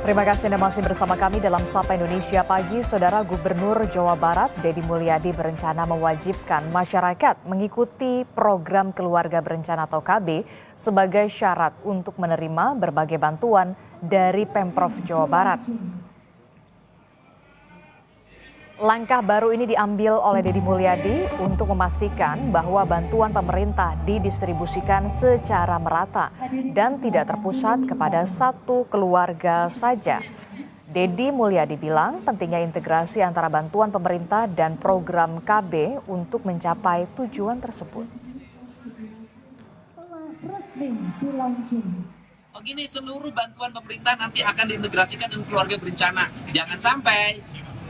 Terima kasih Anda masih bersama kami dalam Sapa Indonesia Pagi. Saudara Gubernur Jawa Barat, Deddy Mulyadi berencana mewajibkan masyarakat mengikuti program Keluarga Berencana atau KB sebagai syarat untuk menerima berbagai bantuan dari Pemprov Jawa Barat. Langkah baru ini diambil oleh Deddy Mulyadi untuk memastikan bahwa bantuan pemerintah didistribusikan secara merata dan tidak terpusat kepada satu keluarga saja. Deddy Mulyadi bilang pentingnya integrasi antara bantuan pemerintah dan program KB untuk mencapai tujuan tersebut. Begini, seluruh bantuan pemerintah nanti akan diintegrasikan dengan keluarga berencana. Jangan sampai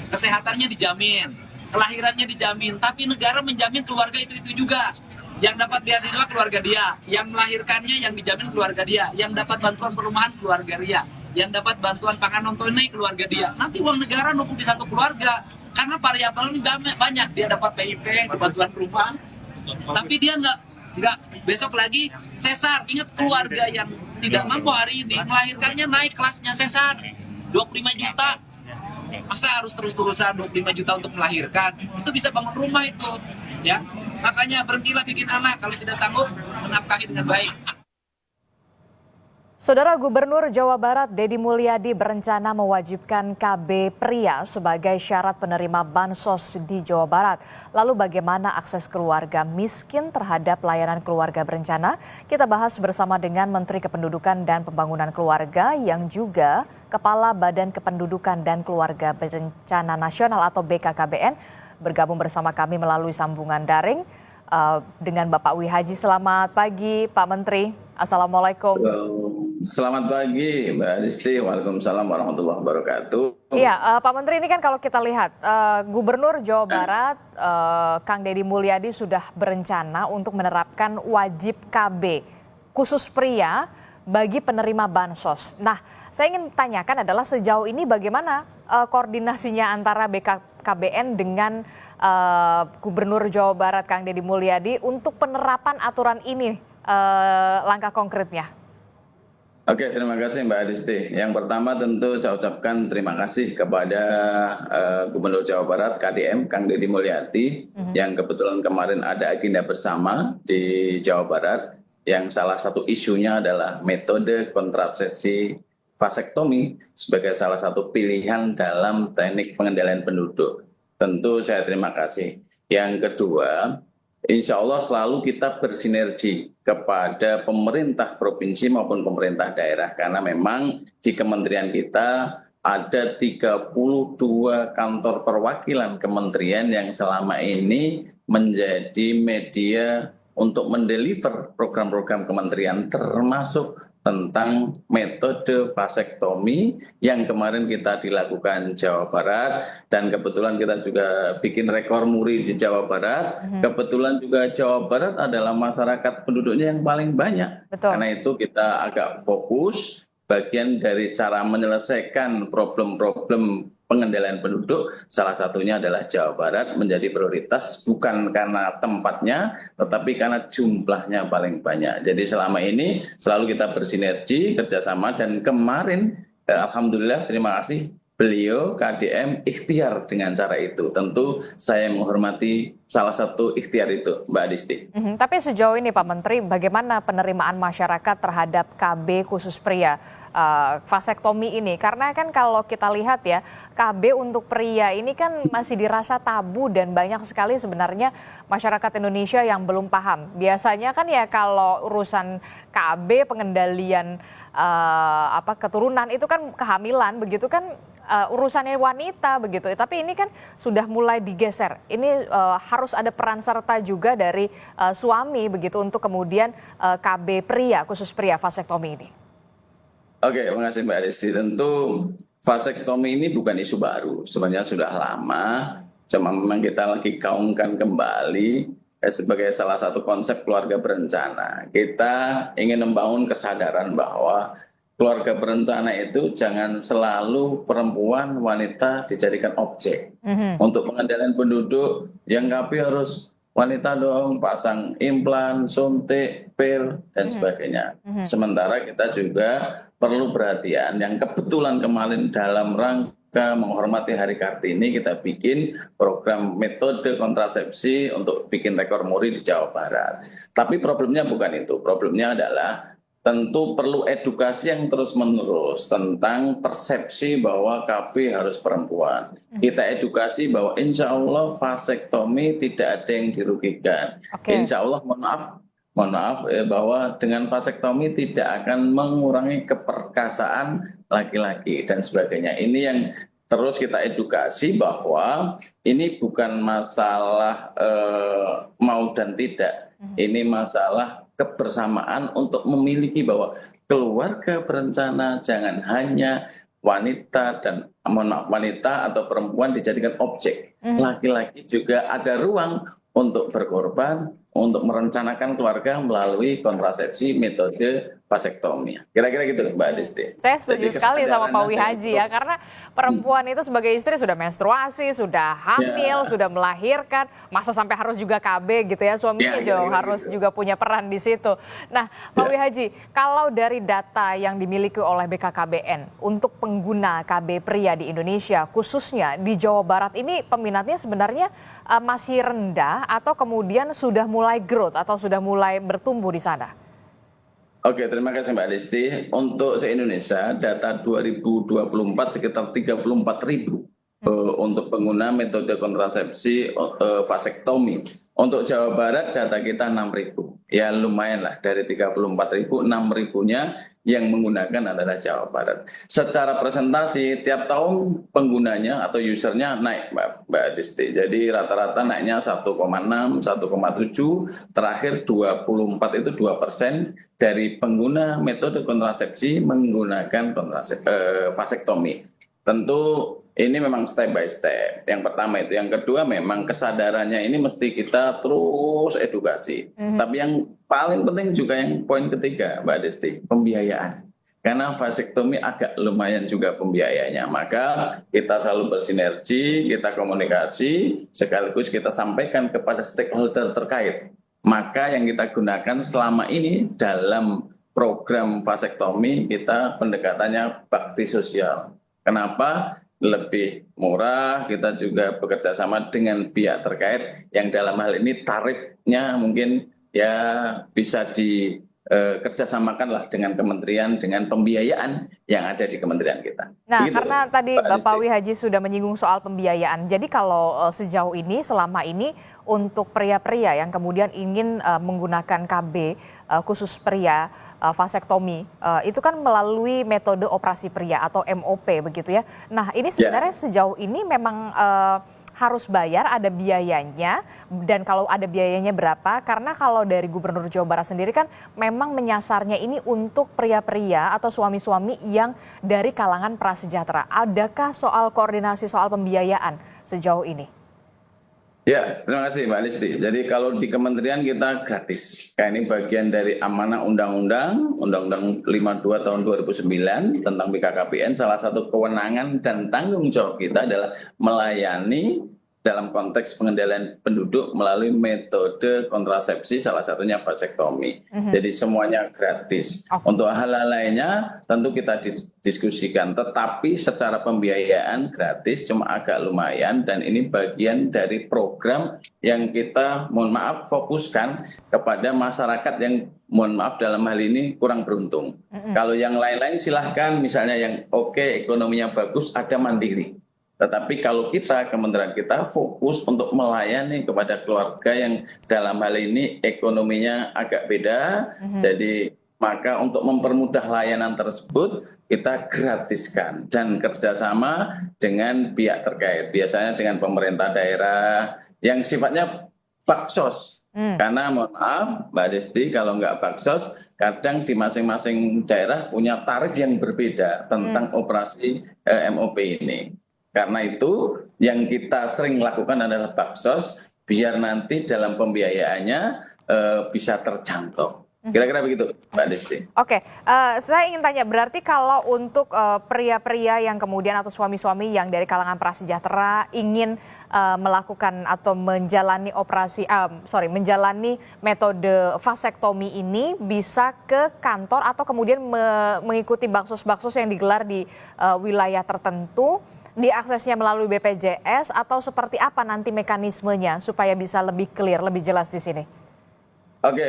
kesehatannya dijamin, kelahirannya dijamin, tapi negara menjamin keluarga itu juga. Yang dapat beasiswa keluarga dia, yang melahirkannya yang dijamin keluarga dia, yang dapat bantuan perumahan keluarga dia, yang dapat bantuan pangan non tunai keluarga dia. Nanti uang negara numpuk di satu keluarga, karena variabelnya banyak. Dia dapat PIP, bantuan rumah, tapi dia nggak besok lagi sesar. Ingat, keluarga yang tidak mampu hari ini melahirkannya naik kelasnya sesar 25 juta. Masa harus terus-terusan 25 juta untuk melahirkan? Itu bisa bangun rumah itu, ya. Makanya berhentilah bikin anak kalau tidak sanggup menafkahi dengan baik. Saudara Gubernur Jawa Barat Deddy Mulyadi berencana mewajibkan KB pria sebagai syarat penerima bansos di Jawa Barat. Lalu bagaimana akses keluarga miskin terhadap layanan keluarga berencana? Kita bahas bersama dengan Menteri Kependudukan dan Pembangunan Keluarga yang juga Kepala Badan Kependudukan dan Keluarga Berencana Nasional atau BKKBN bergabung bersama kami melalui sambungan daring dengan Bapak Wihaji. Selamat pagi Pak Menteri. Assalamualaikum. Selamat pagi Mbak Adisti. Waalaikumsalam warahmatullahi wabarakatuh. Iya Pak Menteri, ini kan kalau kita lihat Gubernur Jawa Barat Kang Deddy Mulyadi sudah berencana untuk menerapkan wajib KB khusus pria bagi penerima bansos. Nah, saya ingin tanyakan adalah sejauh ini bagaimana koordinasinya antara BKKBN dengan Gubernur Jawa Barat Kang Deddy Mulyadi untuk penerapan aturan ini, langkah konkretnya? Oke, terima kasih Mbak Adisti. Yang pertama tentu saya ucapkan terima kasih kepada Gubernur Jawa Barat KDM Kang Deddy Mulyadi yang kebetulan kemarin ada agenda bersama di Jawa Barat yang salah satu isunya adalah metode kontrasepsi vasektomi sebagai salah satu pilihan dalam teknik pengendalian penduduk. Tentu saya terima kasih. Yang kedua, insya Allah selalu kita bersinergi kepada pemerintah provinsi maupun pemerintah daerah. Karena memang di kementerian kita ada 32 kantor perwakilan kementerian yang selama ini menjadi media untuk mendeliver program-program kementerian termasuk tentang metode vasektomi yang kemarin kita dilakukan Jawa Barat, dan kebetulan kita juga bikin rekor muri di Jawa Barat. Kebetulan juga Jawa Barat adalah masyarakat penduduknya yang paling banyak. Betul. Karena itu kita agak fokus bagian dari cara menyelesaikan problem-problem pengendalian penduduk, salah satunya adalah Jawa Barat menjadi prioritas bukan karena tempatnya tetapi karena jumlahnya paling banyak. Jadi selama ini selalu kita bersinergi kerjasama, dan kemarin alhamdulillah terima kasih beliau KDM ikhtiar dengan cara itu. Tentu saya menghormati salah satu ikhtiar itu Mbak Adisti. Tapi sejauh ini Pak Menteri, bagaimana penerimaan masyarakat terhadap KB khusus pria vasektomi ini? Karena kan kalau kita lihat ya, KB untuk pria ini kan masih dirasa tabu dan banyak sekali sebenarnya masyarakat Indonesia yang belum paham. Biasanya kan ya kalau urusan KB pengendalian keturunan itu kan kehamilan begitu kan, urusannya wanita begitu. Tapi ini kan sudah mulai digeser. Ini harus ada peran serta juga dari suami begitu untuk kemudian KB pria khusus pria vasektomi ini. Oke, terima kasih Mbak Adisti. Tentu vasektomi ini bukan isu baru, sebenarnya sudah lama. Cuma memang kita lagi gaungkan kembali sebagai salah satu konsep keluarga berencana. Kita ingin membangun kesadaran bahwa keluarga berencana itu jangan selalu perempuan, wanita dijadikan objek. Untuk pengendalian penduduk, yang KB harus wanita dong, pasang implan, suntik, pil, dan sebagainya. Sementara kita juga perlu perhatian yang kebetulan kemarin dalam rangka menghormati Hari Kartini kita bikin program metode kontrasepsi untuk bikin rekor muri di Jawa Barat. Tapi problemnya bukan itu, problemnya adalah tentu perlu edukasi yang terus-menerus tentang persepsi bahwa KB harus perempuan. Kita edukasi bahwa insya Allah vasektomi tidak ada yang dirugikan. Insya Allah, mohon maaf bahwa dengan vasektomi tidak akan mengurangi keperkasaan laki-laki dan sebagainya. Ini yang terus kita edukasi bahwa ini bukan masalah mau dan tidak. Ini masalah kebersamaan untuk memiliki bahwa keluarga berencana jangan hanya wanita dan wanita atau perempuan dijadikan objek. Laki-laki juga ada ruang untuk berkorban, untuk merencanakan keluarga melalui kontrasepsi metode vasektomi. Kira-kira gitu Mbak Desti. Saya setuju sekali sama Pak Wihaji ya, karena perempuan itu sebagai istri sudah menstruasi, sudah hamil, sudah melahirkan, masa sampai harus juga KB gitu ya, suaminya harus juga punya peran di situ. Nah Pak Wihaji, kalau dari data yang dimiliki oleh BKKBN untuk pengguna KB pria di Indonesia, khususnya di Jawa Barat ini peminatnya sebenarnya masih rendah atau kemudian sudah mulai growth atau sudah mulai bertumbuh di sana? Oke, terima kasih Mbak Desti. Untuk se-Indonesia, data 2024 sekitar 34.000 untuk pengguna metode kontrasepsi vasektomi. Untuk Jawa Barat, data kita 6.000. Ya lumayan lah, dari 34.000, 6.000-nya yang menggunakan adalah Jawa Barat. Secara presentasi, tiap tahun penggunanya atau usernya naik Mbak Desti. Jadi rata-rata naiknya 1,6, 1,7, terakhir 24 itu 2% dari pengguna metode kontrasepsi menggunakan vasektomi. Tentu ini memang step by step. Yang pertama itu. Yang kedua memang kesadarannya ini mesti kita terus edukasi. Tapi yang paling penting juga yang poin ketiga Mbak Desti, pembiayaan. Karena vasektomi agak lumayan juga pembiayanya. Maka kita selalu bersinergi, kita komunikasi, sekaligus kita sampaikan kepada stakeholder terkait. Maka yang kita gunakan selama ini dalam program vasektomi kita pendekatannya bakti sosial. Kenapa? Lebih murah, kita juga bekerja sama dengan pihak terkait yang dalam hal ini tarifnya mungkin ya bisa dikerjasamakanlah dengan kementerian, dengan pembiayaan yang ada di kementerian kita. Nah, begitu, karena tadi Bapak Wihaji sudah menyinggung soal pembiayaan. Jadi kalau sejauh ini, selama ini untuk pria-pria yang kemudian ingin menggunakan KB khusus pria, vasektomi, itu kan melalui metode operasi pria atau MOP begitu ya. Nah ini sebenarnya sejauh ini memang harus bayar, ada biayanya, dan kalau ada biayanya berapa? Karena kalau dari Gubernur Jawa Barat sendiri kan memang menyasarnya ini untuk pria-pria atau suami-suami yang dari kalangan prasejahtera. Adakah soal koordinasi soal pembiayaan sejauh ini? Ya, terima kasih Mbak Listi. Jadi kalau di kementerian kita gratis. Ini bagian dari amanah Undang-Undang 52 tahun 2009 tentang BKKBN. Salah satu kewenangan dan tanggung jawab kita adalah melayani dalam konteks pengendalian penduduk melalui metode kontrasepsi, salah satunya vasektomi. Jadi semuanya gratis. Untuk hal-hal lainnya tentu kita diskusikan, tetapi secara pembiayaan gratis, cuma agak lumayan, dan ini bagian dari program yang kita, mohon maaf, fokuskan kepada masyarakat yang, mohon maaf, dalam hal ini kurang beruntung. Kalau yang lain-lain silahkan, misalnya yang ekonominya bagus, ada mandiri. Tetapi kalau kita, kementerian kita fokus untuk melayani kepada keluarga yang dalam hal ini ekonominya agak beda. Jadi maka untuk mempermudah layanan tersebut kita gratiskan dan kerjasama dengan pihak terkait. Biasanya dengan pemerintah daerah yang sifatnya baksos. Karena mohon maaf Mbak Desti, kalau nggak baksos kadang di masing-masing daerah punya tarif yang berbeda tentang operasi MOP ini. Karena itu yang kita sering lakukan adalah baksos biar nanti dalam pembiayaannya bisa terjangkau. Kira-kira begitu, Mbak Desti. Oke, saya ingin tanya, berarti kalau untuk pria-pria yang kemudian atau suami-suami yang dari kalangan prasejahtera ingin melakukan atau menjalani menjalani metode vasektomi ini bisa ke kantor atau kemudian mengikuti baksos-baksos yang digelar di wilayah tertentu, diaksesnya melalui BPJS atau seperti apa nanti mekanismenya supaya bisa lebih clear, lebih jelas di sini? Oke,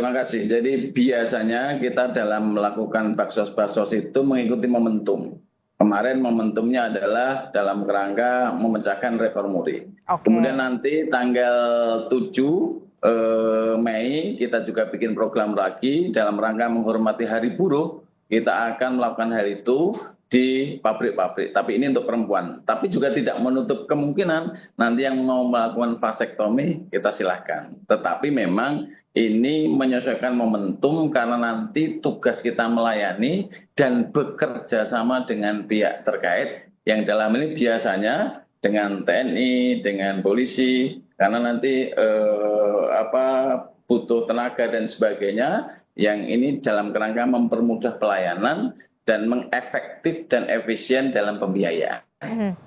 makasih. Jadi biasanya kita dalam melakukan baksos-baksos itu mengikuti momentum. Kemarin momentumnya adalah dalam kerangka memecahkan rekor muri. Kemudian nanti tanggal 7 Mei kita juga bikin program lagi dalam rangka menghormati Hari Buruh. Kita akan melakukan hal itu di pabrik-pabrik, tapi ini untuk perempuan. Tapi juga tidak menutup kemungkinan nanti yang mau melakukan vasektomi kita silahkan. Tetapi memang ini menyesuaikan momentum karena nanti tugas kita melayani dan bekerja sama dengan pihak terkait yang dalam ini biasanya dengan TNI, dengan polisi, karena nanti butuh tenaga dan sebagainya yang ini dalam kerangka mempermudah pelayanan dan mengefektif dan efisien dalam pembiayaan.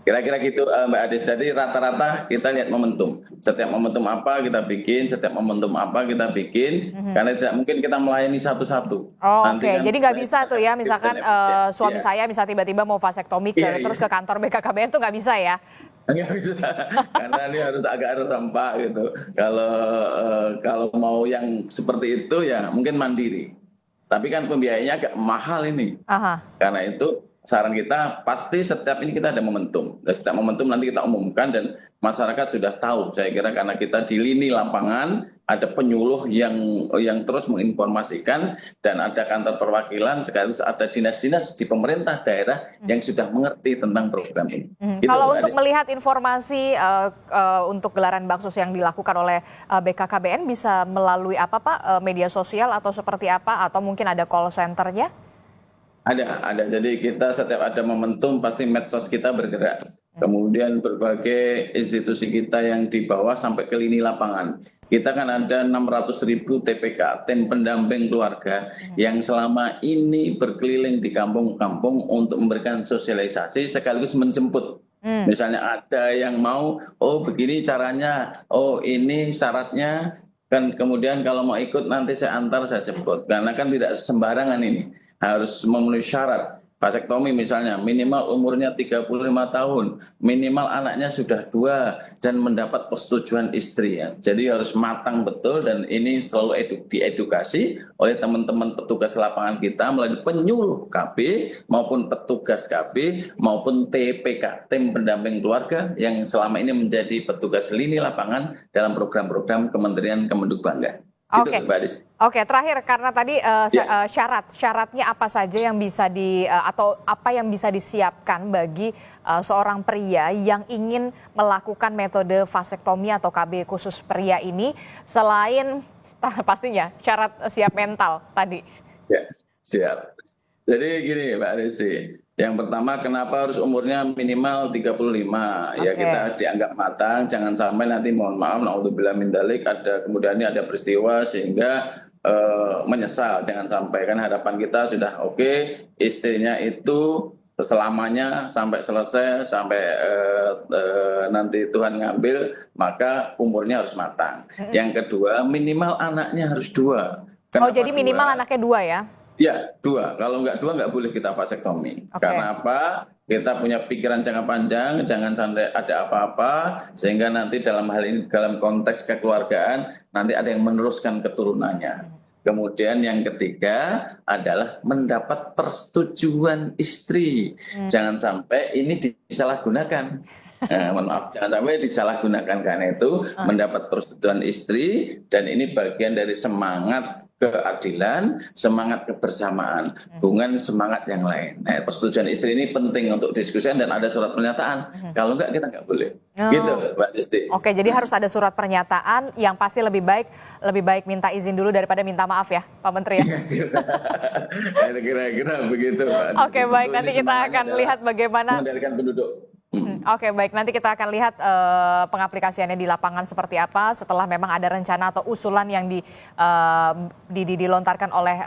Kira-kira gitu Mbak Adis. Jadi rata-rata kita lihat momentum. Setiap momentum apa kita bikin, setiap momentum apa kita bikin. Karena tidak mungkin kita melayani satu-satu. Oke, jadi nggak bisa tuh ya, misalkan suami saya bisa tiba-tiba mau vasektomi terus ke kantor BKKBN tuh nggak bisa ya? Nggak bisa, karena ini harus agak rempak gitu. Kalau mau yang seperti itu ya mungkin mandiri. Tapi kan pembiayaannya agak mahal ini. Karena itu saran kita pasti setiap ini kita ada momentum. Dan setiap momentum nanti kita umumkan dan masyarakat sudah tahu. Saya kira karena kita di lini lapangan ada penyuluh yang terus menginformasikan dan ada kantor perwakilan sekaligus ada dinas-dinas di pemerintah daerah yang sudah mengerti tentang program ini. Gitu, kalau untuk melihat informasi untuk gelaran baksos yang dilakukan oleh BKKBN bisa melalui apa Pak? Media sosial atau seperti apa? Atau mungkin ada call center-nya? Ada. Jadi kita setiap ada momentum pasti medsos kita bergerak. Kemudian berbagai institusi kita yang di bawah sampai ke lini lapangan. Kita kan ada 600.000 TPK, tim pendamping keluarga, yang selama ini berkeliling di kampung-kampung untuk memberikan sosialisasi sekaligus menjemput. Misalnya ada yang mau, oh begini caranya, oh ini syaratnya, kan kemudian kalau mau ikut nanti saya antar, saya jemput. Karena kan tidak sembarangan ini. Harus memenuhi syarat. Vasektomi misalnya minimal umurnya 35 tahun, minimal anaknya sudah 2 dan mendapat persetujuan istri ya. Jadi harus matang betul dan ini selalu diedukasi oleh teman-teman petugas lapangan kita melalui penyuluh KB maupun petugas KB maupun TPK, tim pendamping keluarga yang selama ini menjadi petugas lini lapangan dalam program-program Kementerian Kemendikbudayaan. Oke, terakhir karena tadi syaratnya apa saja yang bisa atau apa yang bisa disiapkan bagi seorang pria yang ingin melakukan metode vasektomi atau KB khusus pria ini selain pastinya syarat siap mental tadi. Ya, siap. Jadi gini Mbak Desti, yang pertama kenapa harus umurnya minimal 35? Ya kita dianggap matang, jangan sampai nanti mohon maaf, naudzubillah min dzalik, kemudian ini ada peristiwa sehingga menyesal. Jangan sampai, kan harapan kita sudah oke, istrinya itu selamanya sampai selesai, sampai nanti Tuhan ngambil, maka umurnya harus matang. Yang kedua minimal anaknya harus 2. Kenapa jadi minimal anaknya 2 ya? Ya, 2. Kalau nggak 2 nggak boleh kita vasektomi. Karena apa? Kita punya pikiran jangka panjang, jangan sampai ada apa-apa, sehingga nanti dalam hal ini, dalam konteks kekeluargaan, nanti ada yang meneruskan keturunannya. Kemudian yang ketiga adalah mendapat persetujuan istri. Jangan sampai ini disalahgunakan. Mohon maaf, jangan sampai disalahgunakan karena itu mendapat persetujuan istri dan ini bagian dari semangat keadilan, semangat kebersamaan, bukan semangat yang lain. Nah, persetujuan istri ini penting untuk diskusikan dan ada surat pernyataan. Kalau enggak kita nggak boleh. Gitu, Mbak Desti. Oke, jadi harus ada surat pernyataan yang pasti lebih baik minta izin dulu daripada minta maaf ya, Pak Menteri ya. Kira-kira begitu, Mbak Desti. Oke, baik, nanti kita akan lihat bagaimana mengendalikan penduduk. Oke, baik. Nanti kita akan lihat pengaplikasiannya di lapangan seperti apa setelah memang ada rencana atau usulan yang dilontarkan oleh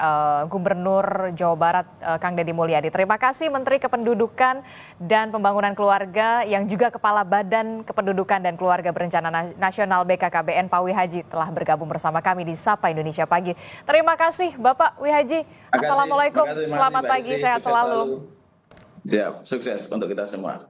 Gubernur Jawa Barat Kang Deddy Mulyadi. Terima kasih Menteri Kependudukan dan Pembangunan Keluarga yang juga Kepala Badan Kependudukan dan Keluarga Berencana Nasional BKKBN Pak Wihaji telah bergabung bersama kami di Sapa Indonesia Pagi. Terima kasih Bapak Wihaji. Assalamualaikum. Selamat pagi, sehat selalu. Siap, sukses untuk kita semua.